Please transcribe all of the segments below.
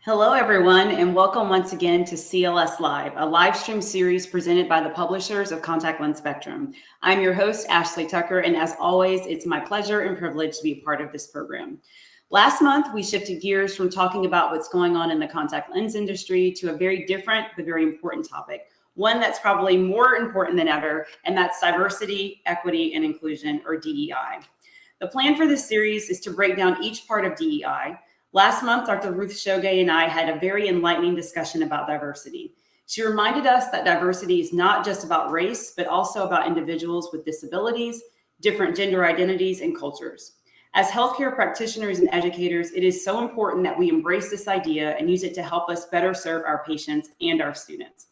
Hello, everyone, and welcome once again to CLS Live, a live stream series presented by the publishers of Contact Lens Spectrum. I'm your host, Ashley Tucker, and as always, it's my pleasure and privilege to be a part of this program. Last month, we shifted gears from talking about what's going on in the contact lens industry to a very different but very important topic, one that's probably more important than ever, and that's diversity, equity, and inclusion, or DEI. The plan for this series is to break down each part of DEI. Last month, Dr. Ruth Shoge and I had a very enlightening discussion about diversity. She reminded us that diversity is not just about race, but also about individuals with disabilities, different gender identities, and cultures. As healthcare practitioners and educators, it is so important that we embrace this idea and use it to help us better serve our patients and our students.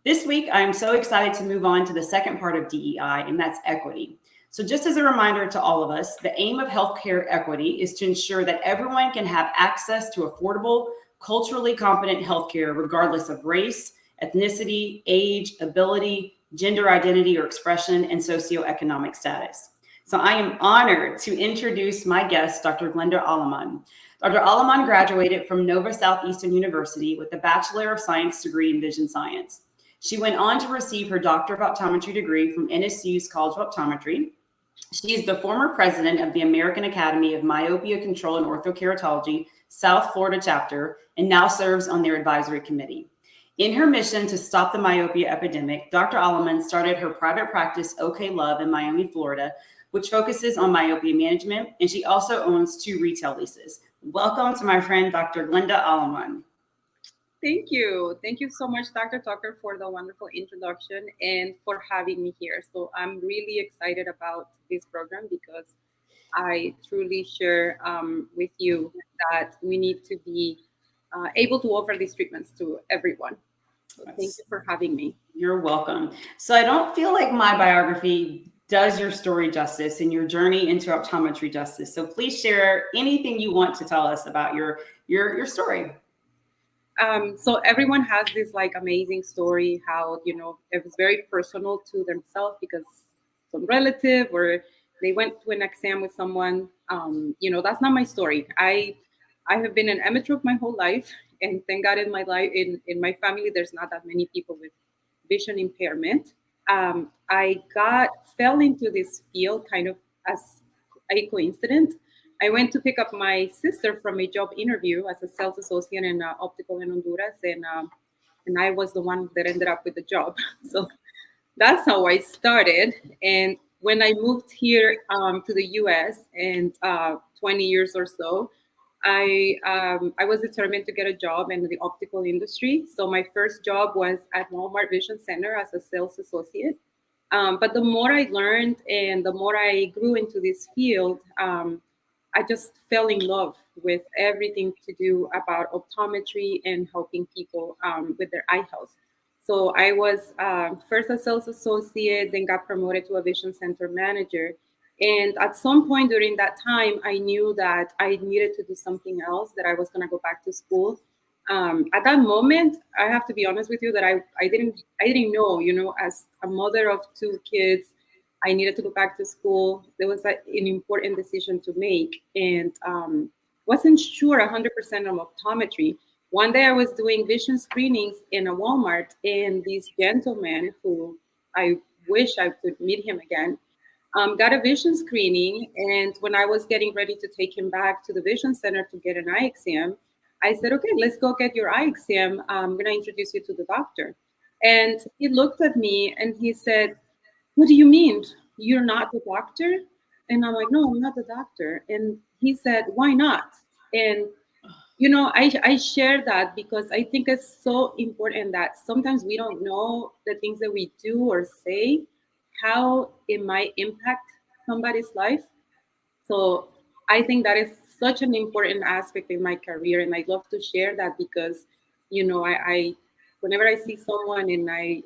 This week, I am so excited to move on to the second part of DEI, and that's equity. So just as a reminder to all of us, the aim of healthcare equity is to ensure that everyone can have access to affordable, culturally competent healthcare regardless of race, ethnicity, age, ability, gender identity or expression, and socioeconomic status. So I am honored to introduce my guest, Dr. Glenda Aleman. Dr. Aleman graduated from Nova Southeastern University with a Bachelor of Science degree in Vision Science. She went on to receive her Doctor of Optometry degree from NSU's College of Optometry. She is the former president of the American Academy of Myopia Control and Orthokeratology South Florida chapter and now serves on their advisory committee. In her mission to stop the myopia epidemic, Dr. Aleman started her private practice, OK Love, in Miami, Florida, which focuses on myopia management, and she also owns 2 retail leases. Welcome to my friend, Dr. Glenda Aleman. Thank you. Thank you so much, Dr. Tucker, for the wonderful introduction and for having me here. So I'm really excited about this program because I truly share with you that we need to be able to offer these treatments to everyone. So thank you for having me. You're welcome. So I don't feel like my biography does your story justice and your journey into optometry justice. So please share anything you want to tell us about your story. So everyone has this like amazing story, how, it was very personal to themselves because some relative or they went to an exam with someone, that's not my story. I have been an emmetrope my whole life, and thank God in my life, in my family, there's not that many people with vision impairment. I fell into this field kind of as a coincidence. I went to pick up my sister from a job interview as a sales associate in optical in Honduras, and I was the one that ended up with the job. So that's how I started. And when I moved here to the U.S. and 20 years or so, I was determined to get a job in the optical industry. So my first job was at Walmart Vision Center as a sales associate. But the more I learned and the more I grew into this field, I just fell in love with everything to do about optometry and helping people with their eye health. So I was first a sales associate, then got promoted to a vision center manager. And at some point during that time, I knew that I needed to do something else, that I was going to go back to school. At that moment, I have to be honest with you that I didn't know, as a mother of 2 kids, I needed to go back to school. There was an important decision to make, and wasn't sure 100% of optometry. One day I was doing vision screenings in a Walmart, and this gentleman, who I wish I could meet him again, got a vision screening. And when I was getting ready to take him back to the vision center to get an eye exam, I said, okay, let's go get your eye exam. I'm going to introduce you to the doctor. And he looked at me and he said, what do you mean? You're not the doctor? And I'm like, no, I'm not the doctor. And he said, why not? And, I share that because I think it's so important that sometimes we don't know the things that we do or say, how it might impact somebody's life. So I think that is such an important aspect in my career. And I love to share that because, I whenever I see someone and I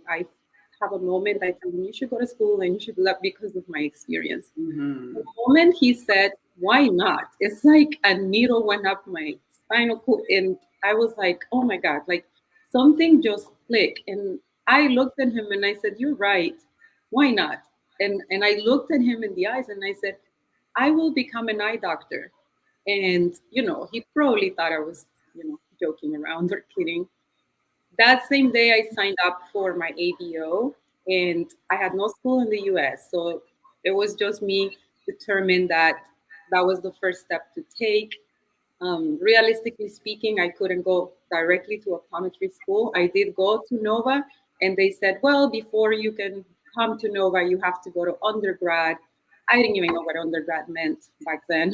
have a moment, I tell them, you should go to school and you should do that because of my experience. Mm-hmm. The moment he said, why not? It's like a needle went up my spinal cord. And I was like, oh my God, like something just clicked. And I looked at him and I said, you're right. Why not? And I looked at him in the eyes and I said, I will become an eye doctor. And, he probably thought I was, joking around or kidding. That same day, I signed up for my ABO, and I had no school in the US. So it was just me determined that that was the first step to take. Realistically speaking, I couldn't go directly to optometry school. I did go to Nova, and they said, well, before you can come to Nova, you have to go to undergrad. I didn't even know what undergrad meant back then.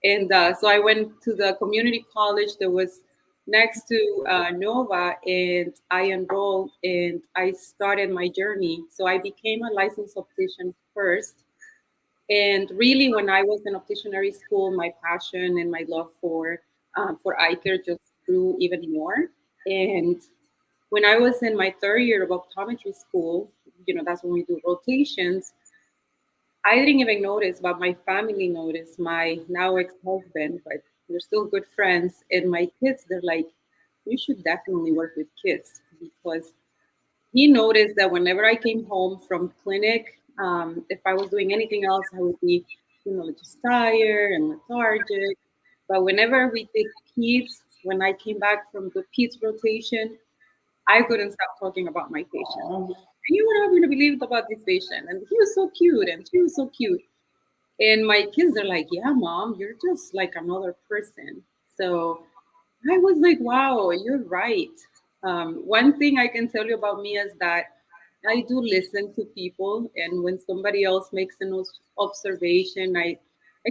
And so I went to the community college that was next to Nova, and I enrolled and I started my journey. So I became a licensed optician first. And really, when I was in opticianary school, my passion and my love for eye care just grew even more. And when I was in my third year of optometry school, that's when we do rotations. I didn't even notice, but my family noticed. My now ex-husband, but we're still good friends. And my kids, they're like, "You should definitely work with kids," because he noticed that whenever I came home from clinic, if I was doing anything else, I would be, just tired and lethargic. But whenever we did peds, when I came back from the peds rotation, I couldn't stop talking about my patient. Oh, And you would not really believe about this patient, and he was so cute, and she was so cute. And my kids are like, "Yeah, mom, you're just like another person." So I was like, wow, you're right. One thing I can tell you about me is that I do listen to people, and when somebody else makes an observation, I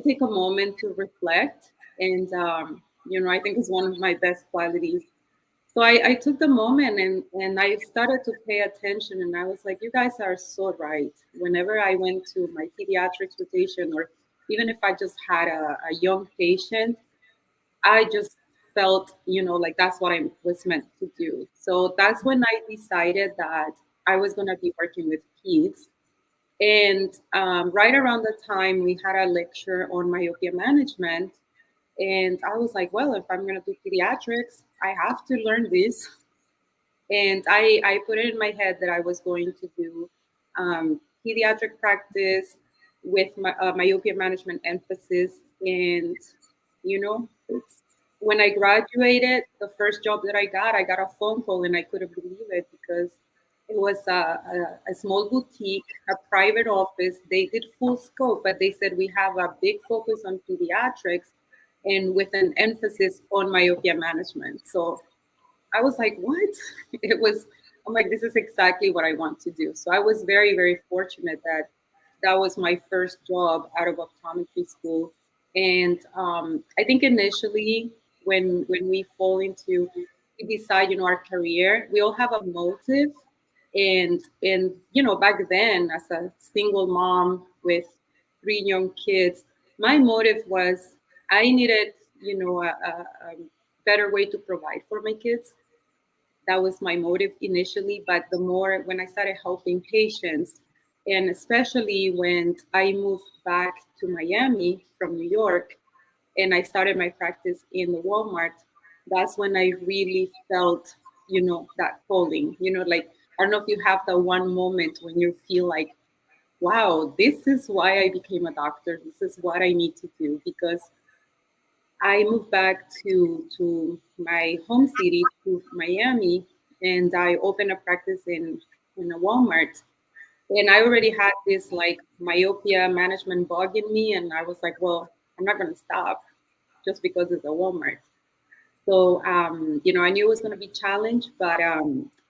take a moment to reflect, and I think it's one of my best qualities. So I took the moment and I started to pay attention, and I was like, you guys are so right. Whenever I went to my pediatrics rotation, or even if I just had a young patient, I just felt, like that's what I was meant to do. So that's when I decided that I was going to be working with kids. And right around the time we had a lecture on myopia management, and I was like, well, if I'm going to do pediatrics, I have to learn this. And I put it in my head that I was going to do pediatric practice with my myopia management emphasis. And, when I graduated, the first job that I got a phone call, and I couldn't believe it because it was a small boutique, a private office. They did full scope, but they said we have a big focus on pediatrics and with an emphasis on myopia management. So I was like, what? I'm like, this is exactly what I want to do. So I was very, very fortunate that that was my first job out of optometry school. And I think initially, when we fall into, we decide, our career, we all have a motive. And back then, as a single mom with three young kids, my motive was I needed, a better way to provide for my kids. That was my motive initially, but the more when I started helping patients, and especially when I moved back to Miami from New York, and I started my practice in the Walmart, that's when I really felt, that calling. Like, I don't know if you have that one moment when you feel like, wow, this is why I became a doctor. This is what I need to do, because I moved back to my home city, to Miami, and I opened a practice in a Walmart. And I already had this like myopia management bug in me, and I was like, well, I'm not going to stop just because it's a Walmart. So, I knew it was going to be challenged, but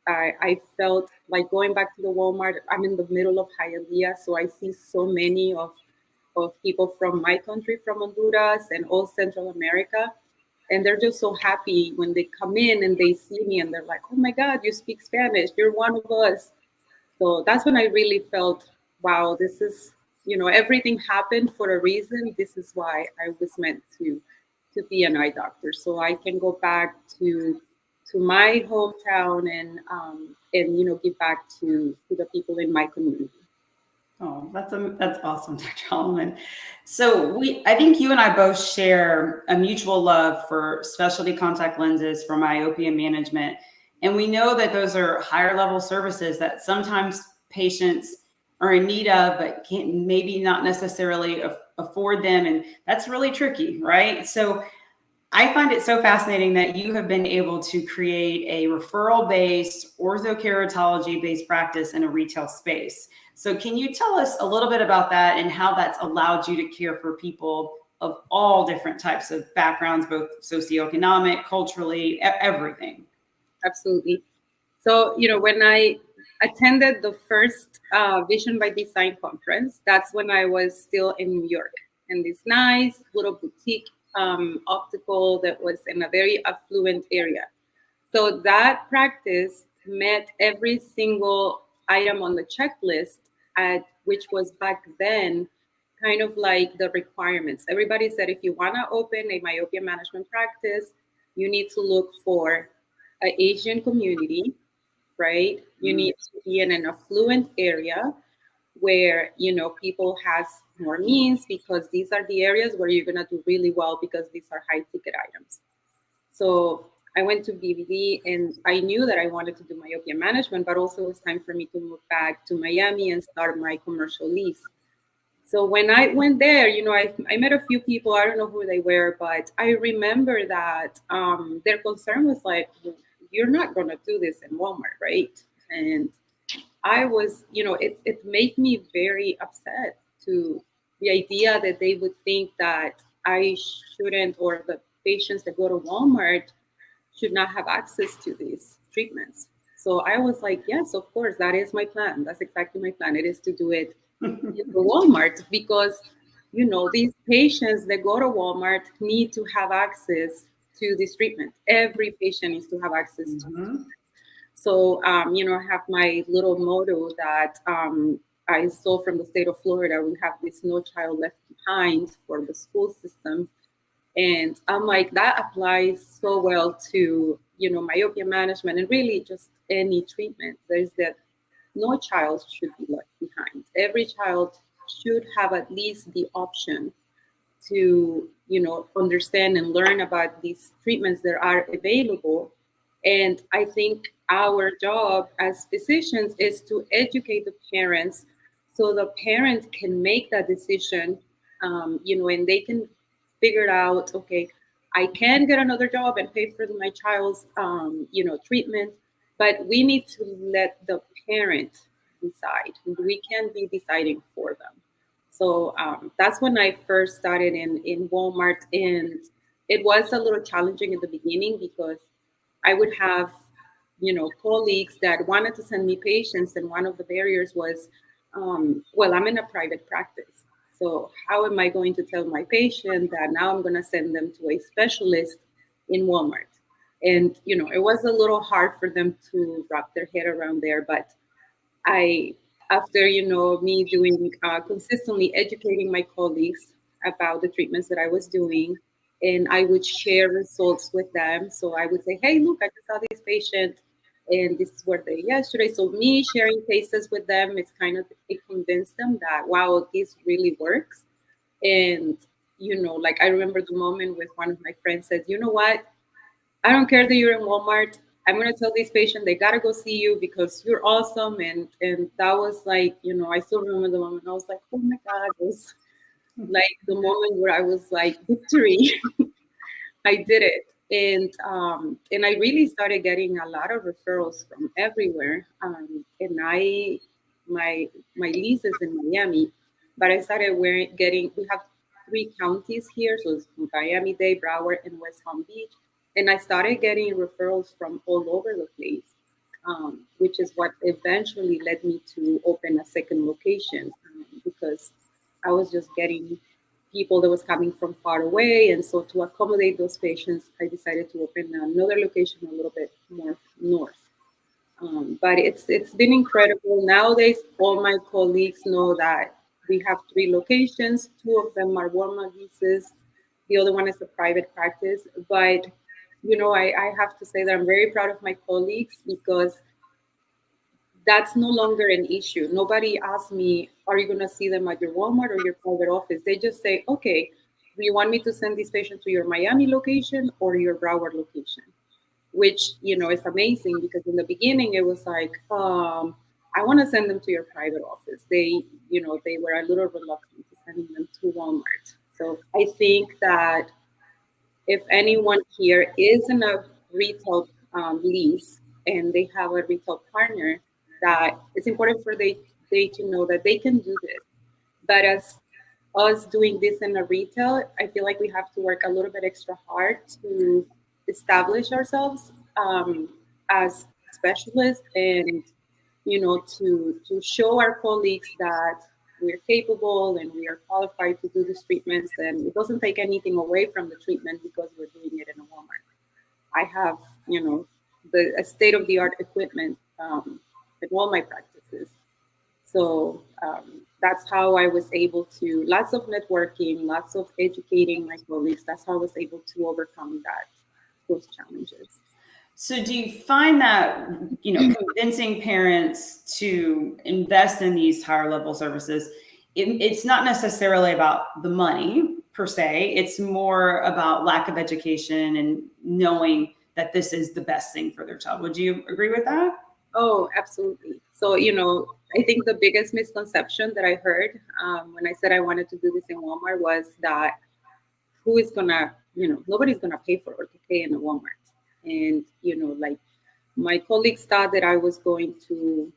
I felt like going back to the Walmart. I'm in the middle of Hialeah, so I see so many of people from my country, from Honduras and all Central America. And they're just so happy when they come in and they see me, and they're like, oh my God, you speak Spanish. You're one of us. So that's when I really felt, wow, this is, everything happened for a reason. This is why I was meant to be an eye doctor. So I can go back to my hometown and give back to the people in my community. oh, that's awesome, Dr. Holloman. So I think you and I both share a mutual love for specialty contact lenses for myopia management. And we know that those are higher level services that sometimes patients are in need of, but can't maybe not necessarily afford them. And that's really tricky, right? So I find it so fascinating that you have been able to create a referral-based, orthokeratology-based practice in a retail space. So can you tell us a little bit about that and how that's allowed you to care for people of all different types of backgrounds, both socioeconomic, culturally, everything? Absolutely. So, when I attended the first Vision by Design conference, that's when I was still in New York, in this nice little boutique optical that was in a very affluent area. So that practice met every single item on the checklist, at which was back then kind of like the requirements. Everybody said if you want to open a myopia management practice, you need to look for an Asian community, right? You need to be in an affluent area where people has more means, because these are the areas where you're gonna do really well, because these are high ticket items. So I went to BBD, and I knew that I wanted to do myopia management, but also it was time for me to move back to Miami and start my commercial lease. So when I went there, I met a few people. I don't know who they were, but I remember that their concern was like, "Well, you're not going to do this in Walmart, right?" And I was, it made me very upset to the idea that they would think that I shouldn't, or the patients that go to Walmart should not have access to these treatments. So I was like, yes, of course, that is my plan. That's exactly my plan. It is to do it in the Walmart, because these patients that go to Walmart need to have access to this treatment. Every patient needs to have access to it. So, I have my little motto that I stole from the state of Florida. We have this "No Child Left Behind" for the school system. And I'm like, that applies so well to, myopia management, and really just any treatment. There's that no child should be left behind. Every child should have at least the option to, understand and learn about these treatments that are available. And I think our job as physicians is to educate the parents, so the parents can make that decision, and they can figure out, okay, I can get another job and pay for my child's, treatment, but we need to let the parent decide. We can't be deciding for them. So that's when I first started in Walmart, and it was a little challenging in the beginning, because I would have, colleagues that wanted to send me patients, and one of the barriers was, well, I'm in a private practice, so how am I going to tell my patient that now I'm going to send them to a specialist in Walmart? And it was a little hard for them to wrap their head around there, but I, after me doing consistently educating my colleagues about the treatments that I was doing, and I would share results with them. So I would say, "Hey, look, I just saw this patient, and this is what they did yesterday." So me sharing cases with them, it's kind of, it convinced them that, wow, this really works. And like, I remember the moment with one of my friends said, "You know what? I don't care that you're in Walmart. I'm gonna tell this patient they gotta go see you because you're awesome." And that was like, I still remember the moment. I was like, oh my God, it was like the moment where I was like, victory. I did it. And I really started getting a lot of referrals from everywhere. And my lease is in Miami, but I started getting, we have 3 counties here, so it's Miami-Dade, Broward, and West Palm Beach. And I started getting referrals from all over the place, which is what eventually led me to open a second location, because I was just getting people that was coming from far away. And so to accommodate those patients, I decided to open another location a little bit more north. But it's been incredible. Nowadays, all my colleagues know that we have 3 locations. 2 of them are Walmart leases. The other one is a private practice. But I have to say that I'm very proud of my colleagues, because that's no longer an issue. Nobody asks me, are you going to see them at your Walmart or your private office? They just say, okay, do you want me to send this patient to your Miami location or your Broward location? Which, is amazing, because in the beginning it was like, I want to send them to your private office. They were a little reluctant to sending them to Walmart. So I think that if anyone here is in a retail lease and they have a retail partner, that it's important for they to know that they can do this. But as us doing this in a retail, I feel like we have to work a little bit extra hard to establish ourselves as specialists, and to show our colleagues that we're capable and we are qualified to do these treatments, and it doesn't take anything away from the treatment because we're doing it in a Walmart. I have, the state of the art equipment at all my practices. So that's how I was able to, lots of networking, lots of educating my colleagues. That's how I was able to overcome those challenges. So do you find that, convincing parents to invest in these higher level services, it's not necessarily about the money per se, it's more about lack of education and knowing that this is the best thing for their child. Would you agree with that? Oh, absolutely. So, I think the biggest misconception that I heard when I said I wanted to do this in Walmart was that who is gonna, nobody's gonna pay for orthopedic in a Walmart. And, like my colleagues thought that I was going to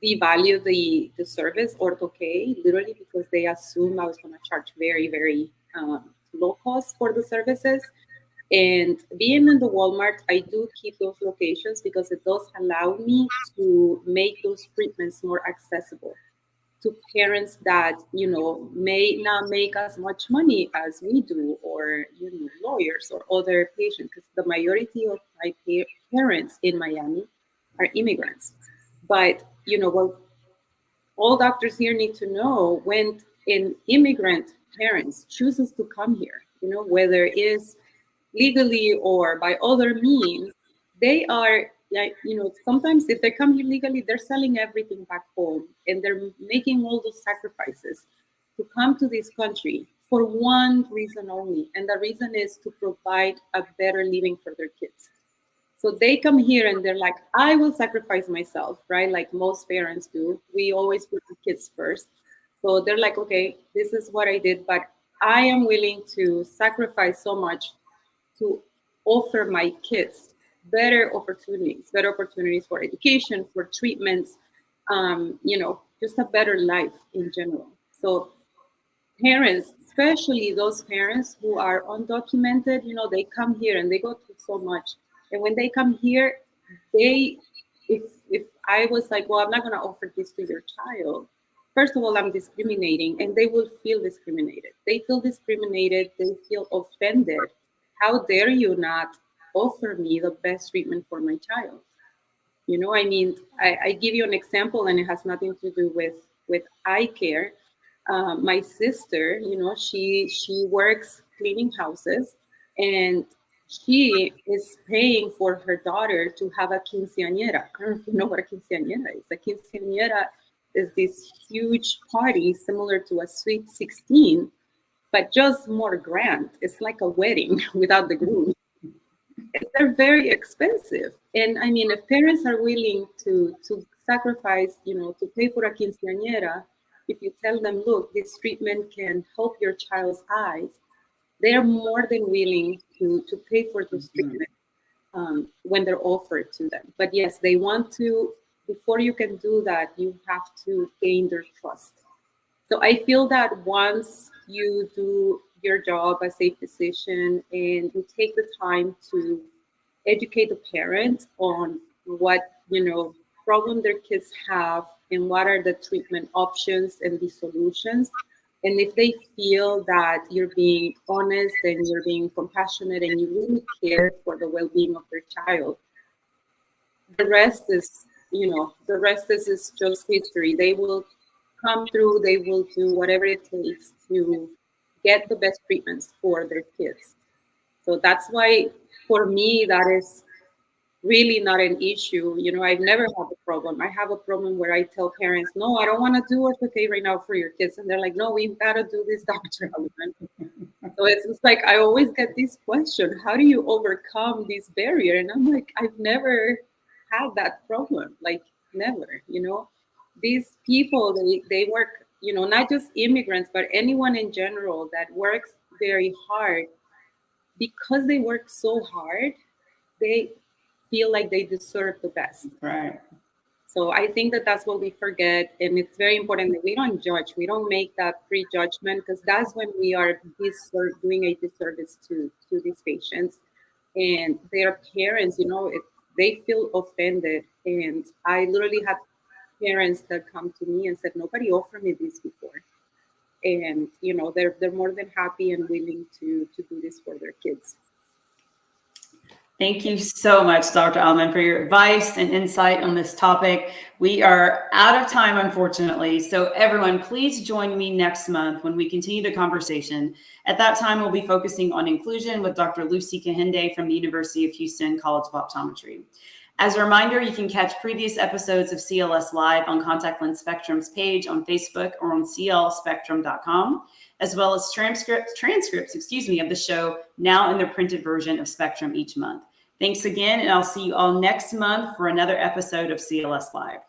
devalue the service orthopedic literally because they assumed I was going to charge very, very low cost for the services. And being in the Walmart, I do keep those locations because it does allow me to make those treatments more accessible to parents that may not make as much money as we do, or lawyers or other patients, because the majority of my parents in Miami are immigrants. But what all doctors here need to know, when an immigrant parents chooses to come here, whether it's legally or by other means, they are, like, sometimes if they come here legally, they're selling everything back home and they're making all those sacrifices to come to this country for one reason only. And the reason is to provide a better living for their kids. So they come here and they're like, I will sacrifice myself, right? Like most parents do. We always put the kids first. So they're like, okay, this is what I did, but I am willing to sacrifice so much to offer my kids better opportunities for education, for treatments, just a better life in general. So parents, especially those parents who are undocumented, they come here and they go through so much. And when they come here, if I was like, well, I'm not going to offer this to your child, first of all, I'm discriminating, and they will feel discriminated. They feel discriminated. They feel offended. How dare you not offer me the best treatment for my child? I give you an example, and it has nothing to do with eye care. My sister, she works cleaning houses, and she is paying for her daughter to have a quinceañera. I don't know if you know what a quinceañera is. A quinceañera is this huge party similar to a sweet 16, but just more grand. It's like a wedding without the groom. And they're very expensive. And I mean, if parents are willing to sacrifice, to pay for a quinceañera, if you tell them, look, this treatment can help your child's eyes, they're more than willing to pay for those treatments when they're offered to them. But yes, they want to, before you can do that, you have to gain their trust. So I feel that once you do your job as a physician and you take the time to educate the parent on what problem their kids have and what are the treatment options and the solutions, and if they feel that you're being honest and you're being compassionate and you really care for the well-being of their child, the rest is just history. They will come through, they will do whatever it takes to get the best treatments for their kids. So that's why, for me, that is really not an issue. I've never had a problem. I have a problem where I tell parents, no, I don't want to do orthopedic right now for your kids. And they're like, no, we've got to do this, Dr. Alman. So it's just like, I always get this question, how do you overcome this barrier? And I'm like, I've never had that problem, like never. These people, they work, not just immigrants, but anyone in general that works very hard, because they work so hard, they feel like they deserve the best. Right. So I think that that's what we forget, and it's very important that we don't judge. We don't make that prejudgment, because that's when we are doing a disservice to these patients and their parents. They feel offended, and I literally had parents that come to me and said, "Nobody offered me this before," and they're more than happy and willing to do this for their kids. Thank you so much, Dr. Allman, for your advice and insight on this topic. We are out of time, unfortunately. So everyone, please join me next month when we continue the conversation. At that time, we'll be focusing on inclusion with Dr. Lucy Kahinde from the University of Houston College of Optometry. As a reminder, you can catch previous episodes of CLS Live on Contact Lens Spectrum's page on Facebook or on clspectrum.com, as well as transcripts, of the show now in the printed version of Spectrum each month. Thanks again, and I'll see you all next month for another episode of CLS Live.